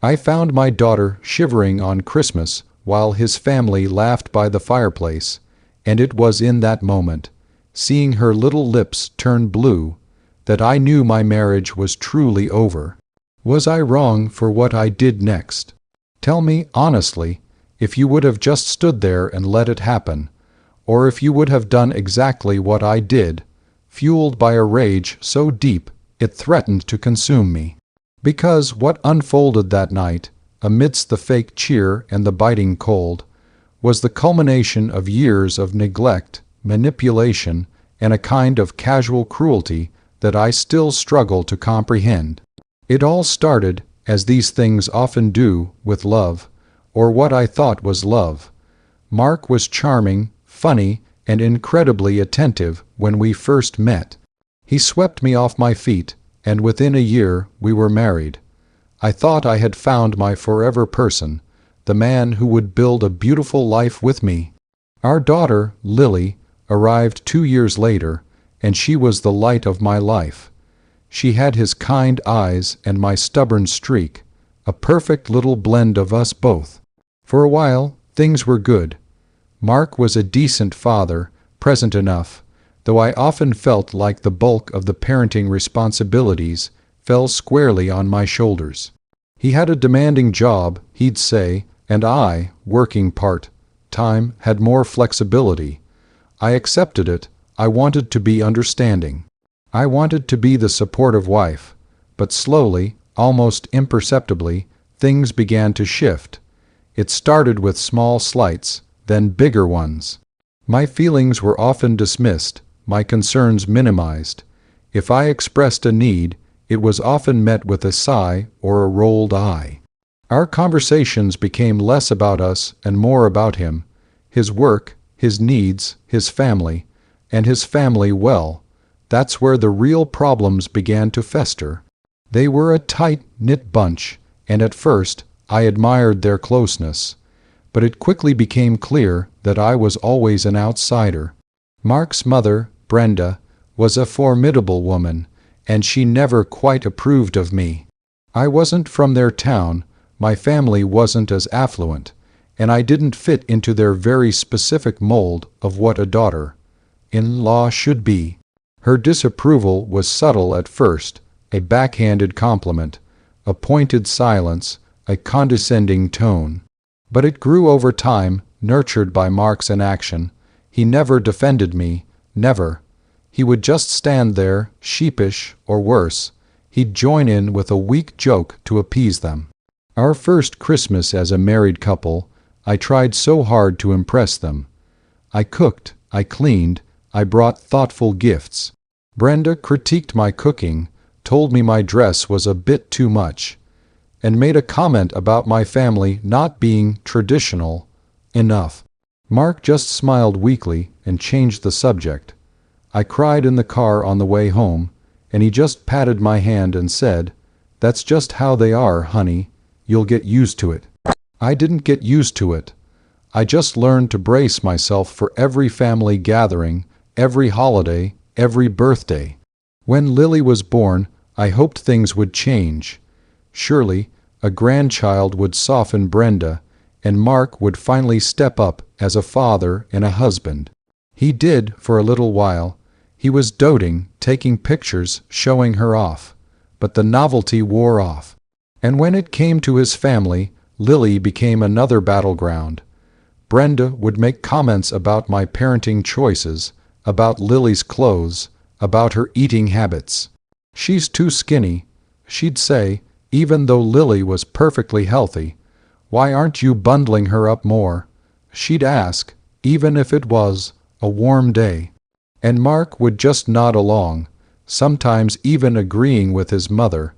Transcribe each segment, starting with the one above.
I found my daughter shivering on Christmas while his family laughed by the fireplace, and it was in that moment, seeing her little lips turn blue, that I knew my marriage was truly over. Was I wrong for what I did next? Tell me honestly if you would have just stood there and let it happen, or if you would have done exactly what I did, fueled by a rage so deep it threatened to consume me. Because what unfolded that night, amidst the fake cheer and the biting cold, was the culmination of years of neglect, manipulation, and a kind of casual cruelty that I still struggle to comprehend. It all started, as these things often do, with love, or what I thought was love. Mark was charming, funny, and incredibly attentive when we first met. He swept me off my feet, and within a year we were married. I thought I had found my forever person, the man who would build a beautiful life with me. Our daughter, Lily, arrived 2 years later, and she was the light of my life. She had his kind eyes and my stubborn streak, a perfect little blend of us both. For a while, things were good. Mark was a decent father, present enough, though I often felt like the bulk of the parenting responsibilities fell squarely on my shoulders. He had a demanding job, he'd say, and I, working part-time, had more flexibility. I accepted it. I wanted to be understanding. I wanted to be the supportive wife. But slowly, almost imperceptibly, things began to shift. It started with small slights, then bigger ones. My feelings were often dismissed, my concerns minimized. If I expressed a need, it was often met with a sigh or a rolled eye. Our conversations became less about us and more about him, his work, his needs, his family, and his family well. That's where the real problems began to fester. They were a tight-knit bunch, and at first I admired their closeness. But it quickly became clear that I was always an outsider. Mark's mother, Brenda, was a formidable woman, and she never quite approved of me. I wasn't from their town, my family wasn't as affluent, and I didn't fit into their very specific mold of what a daughter-in-law should be. Her disapproval was subtle at first, a backhanded compliment, a pointed silence, a condescending tone. But it grew over time, nurtured by Mark's inaction. He never defended me, never. He would just stand there, sheepish or worse. He'd join in with a weak joke to appease them. Our first Christmas as a married couple, I tried so hard to impress them. I cooked, I cleaned, I brought thoughtful gifts. Brenda critiqued my cooking, told me my dress was a bit too much, and made a comment about my family not being traditional enough. Mark just smiled weakly and changed the subject. I cried in the car on the way home, and he just patted my hand and said, "That's just how they are, honey. You'll get used to it." I didn't get used to it. I just learned to brace myself for every family gathering, every holiday, every birthday. When Lily was born, I hoped things would change. Surely, a grandchild would soften Brenda, and Mark would finally step up as a father and a husband. He did for a little while. He was doting, taking pictures, showing her off. But the novelty wore off. And when it came to his family, Lily became another battleground. Brenda would make comments about my parenting choices, about Lily's clothes, about her eating habits. "She's too skinny," she'd say, even though Lily was perfectly healthy. "Why aren't you bundling her up more?" she'd ask, even if it was a warm day. And Mark would just nod along, sometimes even agreeing with his mother,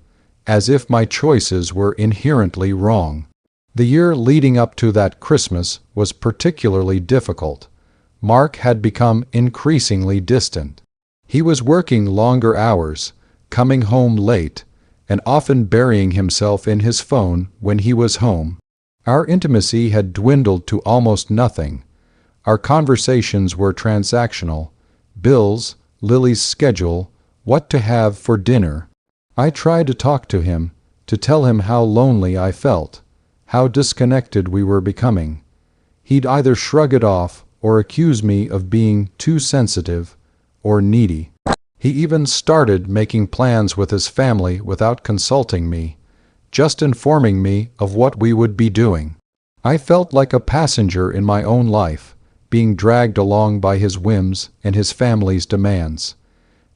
as if my choices were inherently wrong. The year leading up to that Christmas was particularly difficult. Mark had become increasingly distant. He was working longer hours, coming home late, and often burying himself in his phone when he was home. Our intimacy had dwindled to almost nothing. Our conversations were transactional: bills, Lily's schedule, what to have for dinner. I tried to talk to him, to tell him how lonely I felt, how disconnected we were becoming. He'd either shrug it off or accuse me of being too sensitive or needy. He even started making plans with his family without consulting me, just informing me of what we would be doing. I felt like a passenger in my own life, being dragged along by his whims and his family's demands.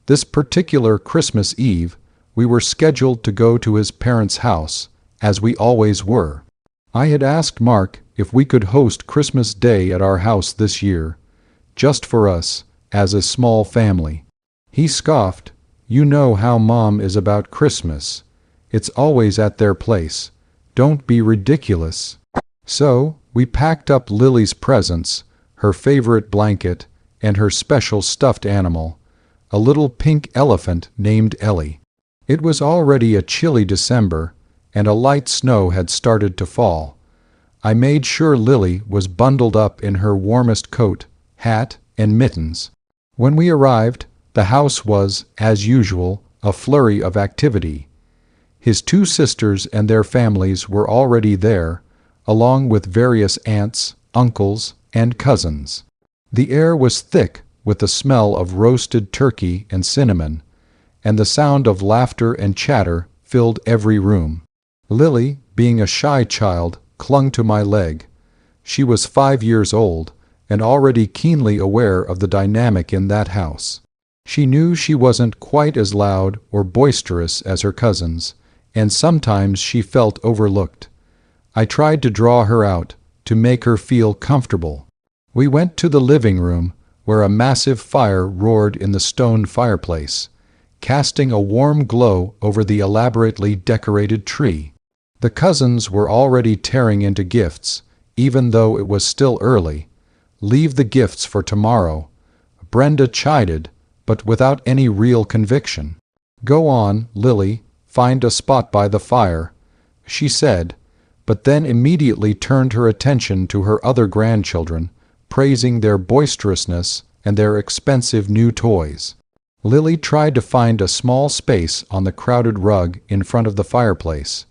This particular Christmas Eve, we were scheduled to go to his parents' house, as we always were. I had asked Mark if we could host Christmas Day at our house this year, just for us, as a small family. He scoffed, "You know how Mom is about Christmas. It's always at their place. Don't be ridiculous." So, we packed up Lily's presents, her favorite blanket, and her special stuffed animal, a little pink elephant named Ellie. It was already a chilly December, and a light snow had started to fall. I made sure Lily was bundled up in her warmest coat, hat, and mittens. When we arrived, the house was, as usual, a flurry of activity. His two sisters and their families were already there, along with various aunts, uncles, and cousins. The air was thick with the smell of roasted turkey and cinnamon, and the sound of laughter and chatter filled every room. Lily, being a shy child, clung to my leg. She was 5 years old, and already keenly aware of the dynamic in that house. She knew she wasn't quite as loud or boisterous as her cousins, and sometimes she felt overlooked. I tried to draw her out, to make her feel comfortable. We went to the living room, where a massive fire roared in the stone fireplace, casting a warm glow over the elaborately decorated tree. The cousins were already tearing into gifts, even though it was still early. "Leave the gifts for tomorrow," Brenda chided, but without any real conviction. "Go on, Lily, find a spot by the fire," she said, but then immediately turned her attention to her other grandchildren, praising their boisterousness and their expensive new toys. Lily tried to find a small space on the crowded rug in front of the fireplace,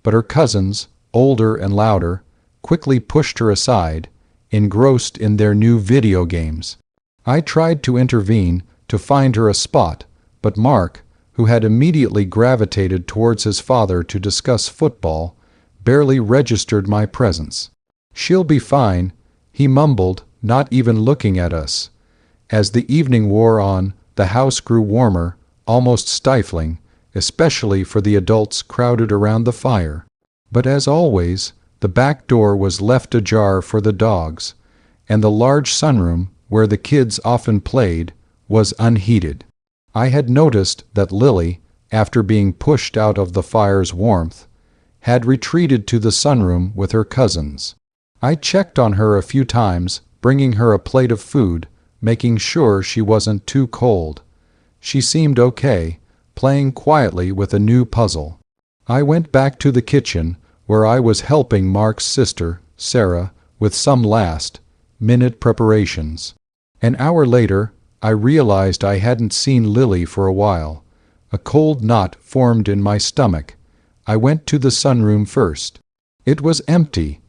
but her cousins, older and louder, quickly pushed her aside, engrossed in their new video games. I tried to intervene to find her a spot, but Mark, who had immediately gravitated towards his father to discuss football, barely registered my presence. "She'll be fine," he mumbled, not even looking at us. As the evening wore on, the house grew warmer, almost stifling, especially for the adults crowded around the fire. But as always, the back door was left ajar for the dogs, and the large sunroom, where the kids often played, was unheated. I had noticed that Lily, after being pushed out of the fire's warmth, had retreated to the sunroom with her cousins. I checked on her a few times, bringing her a plate of food, making sure she wasn't too cold. She seemed okay, playing quietly with a new puzzle. I went back to the kitchen, where I was helping Mark's sister, Sarah, with some last-minute preparations. An hour later, I realized I hadn't seen Lily for a while. A cold knot formed in my stomach. I went to the sunroom first. It was empty.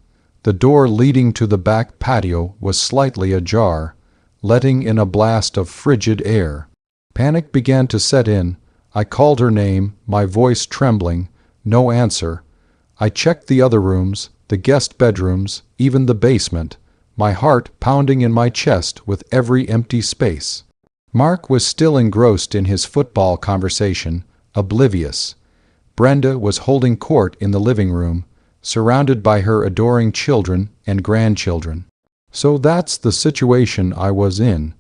The door leading to the back patio was slightly ajar, letting in a blast of frigid air. Panic began to set in. I called her name, my voice trembling. No answer. I checked the other rooms, the guest bedrooms, even the basement, my heart pounding in my chest with every empty space. Mark was still engrossed in his football conversation, oblivious. Brenda was holding court in the living room, surrounded by her adoring children and grandchildren. So that's the situation I was in,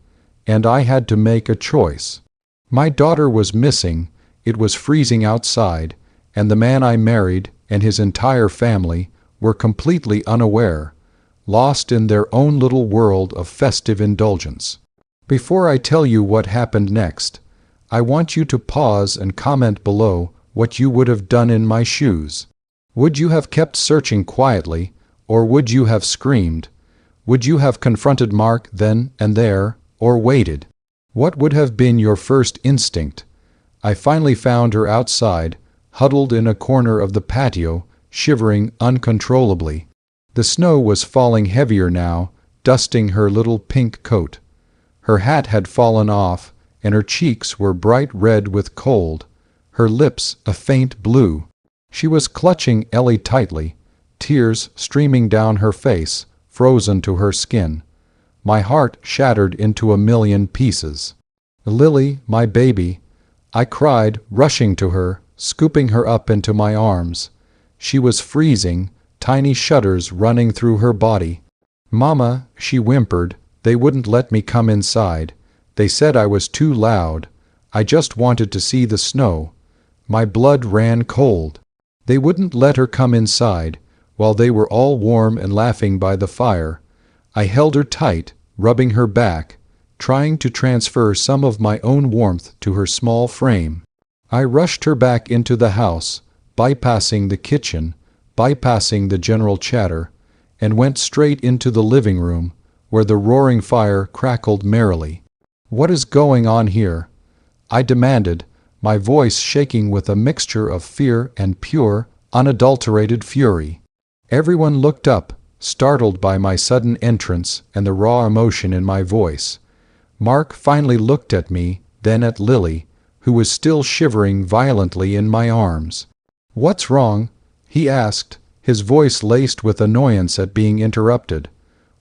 and I had to make a choice. My daughter was missing, it was freezing outside, and the man I married and his entire family were completely unaware, lost in their own little world of festive indulgence. Before I tell you what happened next, I want you to pause and comment below what you would have done in my shoes. Would you have kept searching quietly, or would you have screamed? Would you have confronted Mark then and there, or waited? What would have been your first instinct? I finally found her outside, huddled in a corner of the patio, shivering uncontrollably. The snow was falling heavier now, dusting her little pink coat. Her hat had fallen off, and her cheeks were bright red with cold, her lips a faint blue. She was clutching Ellie tightly, tears streaming down her face, frozen to her skin. My heart shattered into a million pieces. "Lily, my baby," I cried, rushing to her, scooping her up into my arms. She was freezing, tiny shudders running through her body. "Mama," she whimpered, "they wouldn't let me come inside. They said I was too loud. I just wanted to see the snow." My blood ran cold. They wouldn't let her come inside, while they were all warm and laughing by the fire. I held her tight, rubbing her back, trying to transfer some of my own warmth to her small frame. I rushed her back into the house, bypassing the kitchen, bypassing the general chatter, and went straight into the living room, where the roaring fire crackled merrily. "What is going on here?" I demanded, my voice shaking with a mixture of fear and pure, unadulterated fury. Everyone looked up, startled by my sudden entrance and the raw emotion in my voice. Mark finally looked at me, then at Lily, who was still shivering violently in my arms. "What's wrong?" he asked, his voice laced with annoyance at being interrupted.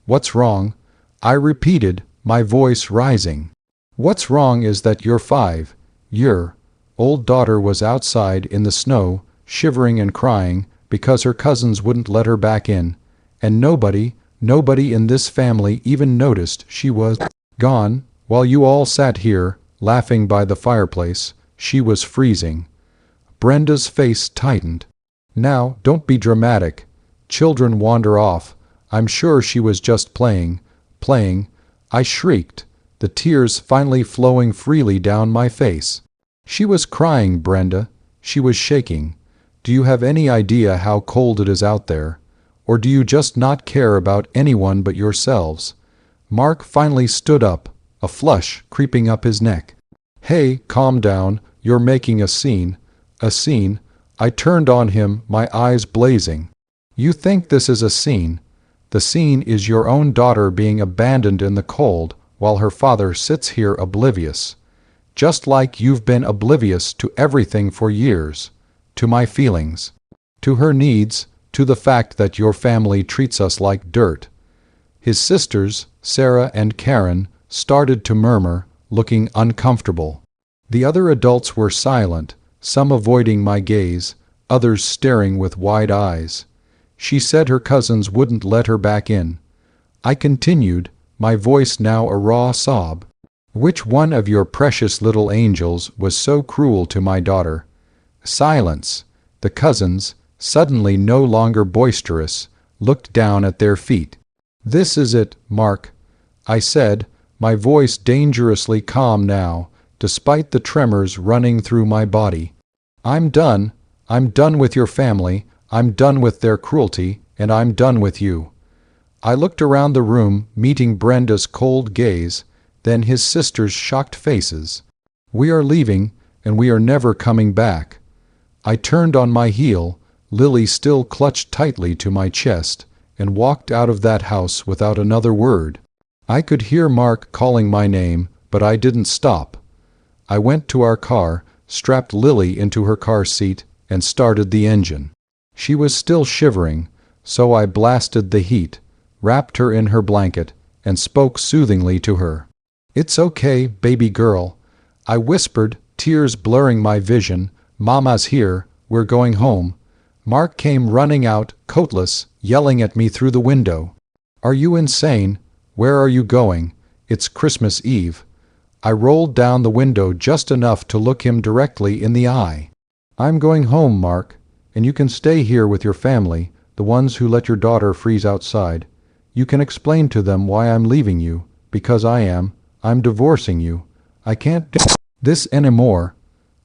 "What's wrong?" I repeated, my voice rising. "What's wrong is that you're 5. Your old daughter was outside in the snow, shivering and crying because her cousins wouldn't let her back in, and nobody in this family even noticed she was gone while you all sat here, laughing by the fireplace. She was freezing." Brenda's face tightened. "Now, don't be dramatic. Children wander off. I'm sure she was just playing. I shrieked, the tears finally flowing freely down my face. "She was crying, Brenda. She was shaking. Do you have any idea how cold it is out there? Or do you just not care about anyone but yourselves?" Mark finally stood up, a flush creeping up his neck. "Hey, calm down. You're making a scene." "A scene?" I turned on him, my eyes blazing. "You think this is a scene? The scene is your own daughter being abandoned in the cold while her father sits here oblivious. Just like you've been oblivious to everything for years. To my feelings. To her needs. To the fact that your family treats us like dirt." His sisters, Sarah and Karen, started to murmur, looking uncomfortable. The other adults were silent, some avoiding my gaze, others staring with wide eyes. She said her cousins wouldn't let her back in. I continued, my voice now a raw sob. "Which one of your precious little angels was so cruel to my daughter?" Silence. The cousins, suddenly no longer boisterous, looked down at their feet. "This is it, Mark," I said, my voice dangerously calm now, despite the tremors running through my body. "I'm done. I'm done with your family. I'm done with their cruelty, and I'm done with you." I looked around the room, meeting Brenda's cold gaze, then his sisters' shocked faces. "We are leaving, and we are never coming back." I turned on my heel, Lily still clutched tightly to my chest, and walked out of that house without another word. I could hear Mark calling my name, but I didn't stop. I went to our car, strapped Lily into her car seat, and started the engine. She was still shivering, so I blasted the heat, wrapped her in her blanket, and spoke soothingly to her. "It's okay, baby girl," I whispered, tears blurring my vision. "Mama's here. We're going home." Mark came running out, coatless, yelling at me through the window. "Are you insane? Where are you going? It's Christmas Eve." I rolled down the window just enough to look him directly in the eye. "I'm going home, Mark, and you can stay here with your family, the ones who let your daughter freeze outside. You can explain to them why I'm leaving you, because I'm divorcing you. I can't do this anymore."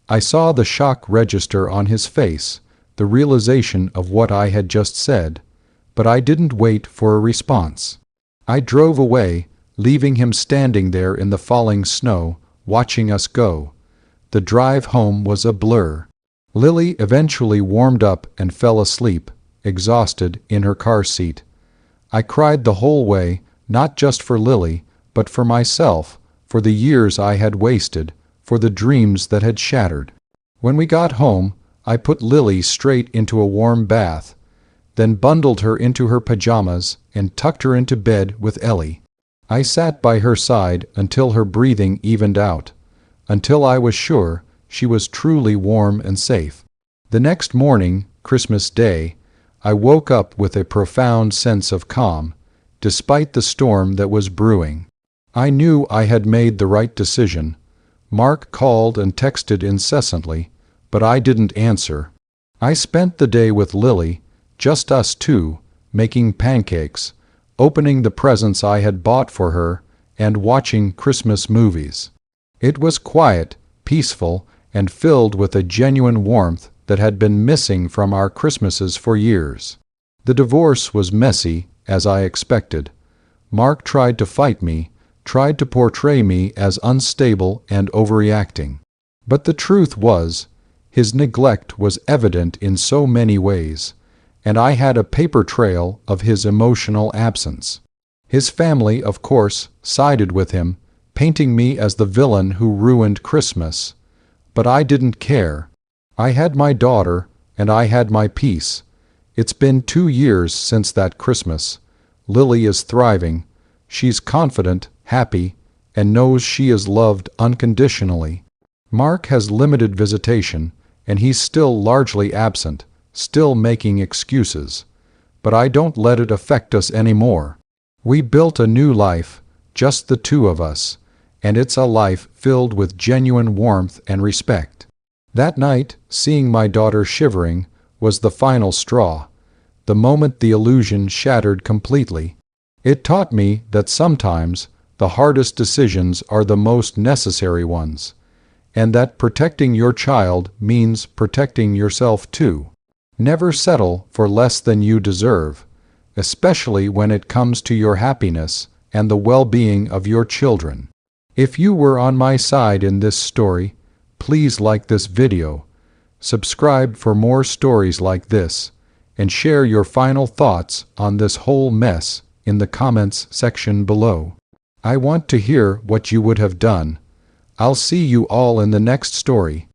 I saw the shock register on his face, the realization of what I had just said, but I didn't wait for a response. I drove away, leaving him standing there in the falling snow, watching us go. The drive home was a blur. Lily eventually warmed up and fell asleep, exhausted, in her car seat. I cried the whole way, not just for Lily, but for myself, for the years I had wasted, for the dreams that had shattered. When we got home, I put Lily straight into a warm bath, then bundled her into her pajamas and tucked her into bed with Ellie. I sat by her side until her breathing evened out, until I was sure she was truly warm and safe. The next morning, Christmas Day, I woke up with a profound sense of calm, despite the storm that was brewing. I knew I had made the right decision. Mark called and texted incessantly, but I didn't answer. I spent the day with Lily, just us two, making pancakes, opening the presents I had bought for her, and watching Christmas movies. It was quiet, peaceful, and filled with a genuine warmth that had been missing from our Christmases for years. The divorce was messy, as I expected. Mark tried to fight me, tried to portray me as unstable and overreacting. But the truth was, his neglect was evident in so many ways, and I had a paper trail of his emotional absence. His family, of course, sided with him, painting me as the villain who ruined Christmas. But I didn't care. I had my daughter, and I had my peace. It's been 2 years since that Christmas. Lily is thriving. She's confident, happy, and knows she is loved unconditionally. Mark has limited visitation, and he's still largely absent, still making excuses. But I don't let it affect us anymore. We built a new life, just the two of us, and it's a life filled with genuine warmth and respect. That night, seeing my daughter shivering was the final straw, the moment the illusion shattered completely. It taught me that sometimes the hardest decisions are the most necessary ones, and that protecting your child means protecting yourself too. Never settle for less than you deserve, especially when it comes to your happiness and the well-being of your children. If you were on my side in this story, please like this video, subscribe for more stories like this, and share your final thoughts on this whole mess in the comments section below. I want to hear what you would have done. I'll see you all in the next story.